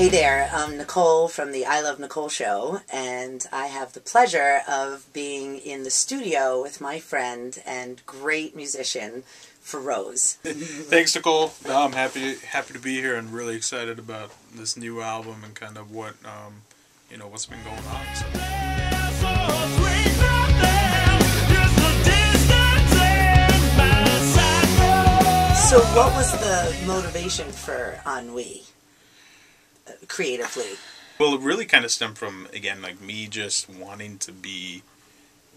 Hey there, I'm Nicole from the I Love Nicole Show, and I have the pleasure of being in the studio with my friend and great musician, Pheroze. Thanks, Nicole. No, I'm happy to be here and really excited about this new album and kind of what what's been going on. So what was the motivation for Ennui, creatively? Well, it really kind of stemmed from, again, like me just wanting to be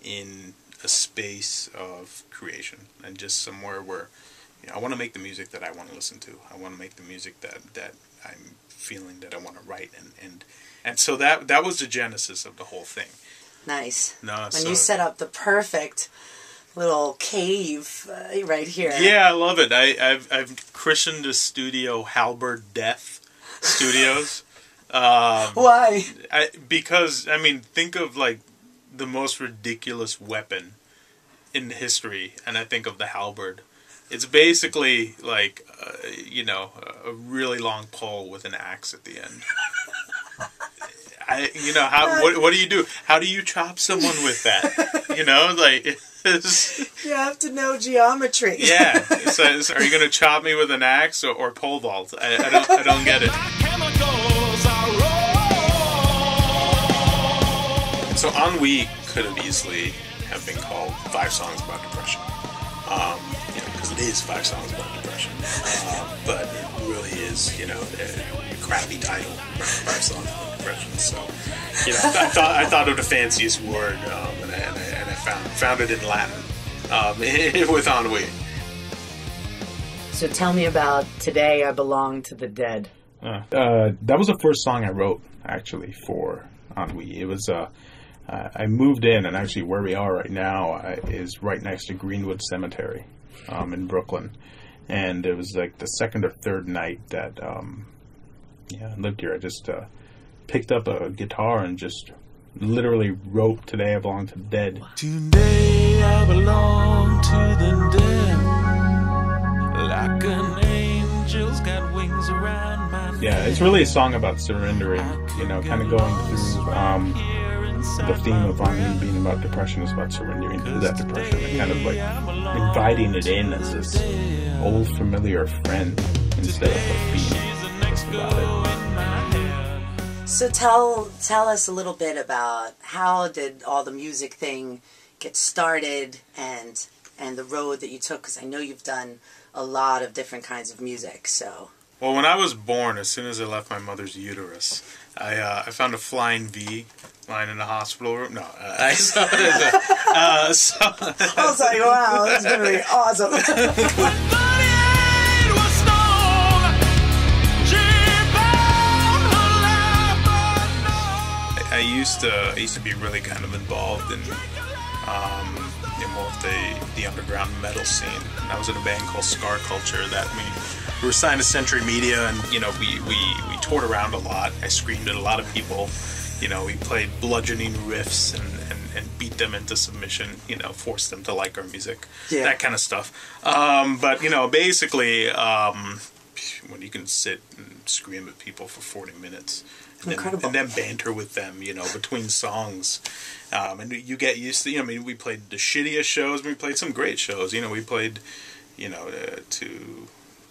in a space of creation and just somewhere where I want to make the music that I want to listen to. I want to make the music that I'm feeling that I want to write, and so that was the genesis of the whole thing. Nice. No, when you set up the perfect little cave right here. Yeah, I love it. I've christened the studio Halberd Death Studios. Why? Because think of like the most ridiculous weapon in history, and I think of the halberd. It's basically like a really long pole with an axe at the end. What do you do? How do you chop someone with that? You have to know geometry. Yeah. So are you going to chop me with an axe or pole vault? I don't get it. So Ennui could have easily have been called 5 songs about depression. Because it is 5 songs about depression. But it really is, a crappy title for 5 songs about depression. So, I thought of the fanciest word, and I found it in Latin with Ennui. So tell me about Today I Belong to the Dead. That was the first song I wrote, actually, for Ennui. It was I moved in, and actually where we are right now is right next to Greenwood Cemetery in Brooklyn. And it was like the second or third night that I lived here. I just picked up a guitar and just literally wrote Today I Belong to the Dead. Today I belong to the dead, like an angel's got wings around my neck. Yeah, it's really a song about surrendering, kind of going through the theme of Ennui being about depression is about surrendering to that depression and kind of like inviting it in as this old familiar friend instead of like being just about it. So tell us a little bit about how did all the music thing get started and the road that you took, because I know you've done a lot of different kinds of music. So. Well, when I was born, as soon as I left my mother's uterus, I found a flying V lying in the hospital room. No, I saw it. I was like, wow, this is going to be awesome. I used to be really kind of involved in more of the underground metal scene. And I was in a band called Scar Culture that we were signed to Century Media, and we toured around a lot. I screamed at a lot of people. We played bludgeoning riffs and beat them into submission. Forced them to like our music, that kind of stuff. But basically, when you can sit and scream at people for 40 minutes. And then banter with them, between songs. And you get used to, we played the shittiest shows, we played some great shows. We played, to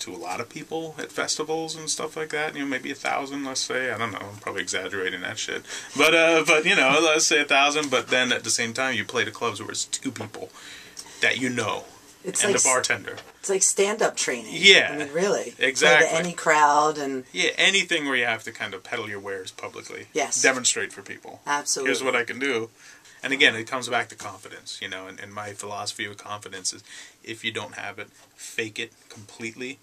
a lot of people at festivals and stuff like that. Maybe 1,000, let's say. I don't know, I'm probably exaggerating that shit. But let's say 1,000. But then at the same time, you play to clubs where it's 2 people that It's and like, the bartender. It's like stand-up training. Yeah. Really. Exactly. Play to any crowd and... Yeah, anything where you have to kind of peddle your wares publicly. Yes. Demonstrate for people. Absolutely. Here's what I can do. And again, it comes back to confidence, and my philosophy of confidence is if you don't have it, fake it completely.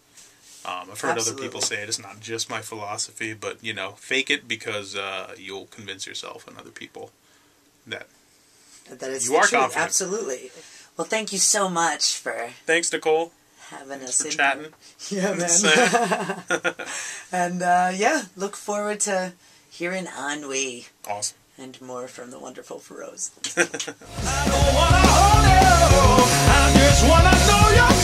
I've heard other people say it. It's not just my philosophy, but, fake it because you'll convince yourself and other people that you are confident. Absolutely. Well, thank you so much for... Thanks, Nicole. Having us for chatting. Yeah, man. And, look forward to hearing Ennui. Awesome. And more from the wonderful Pheroze. I don't wanna hold you, I just wanna know you.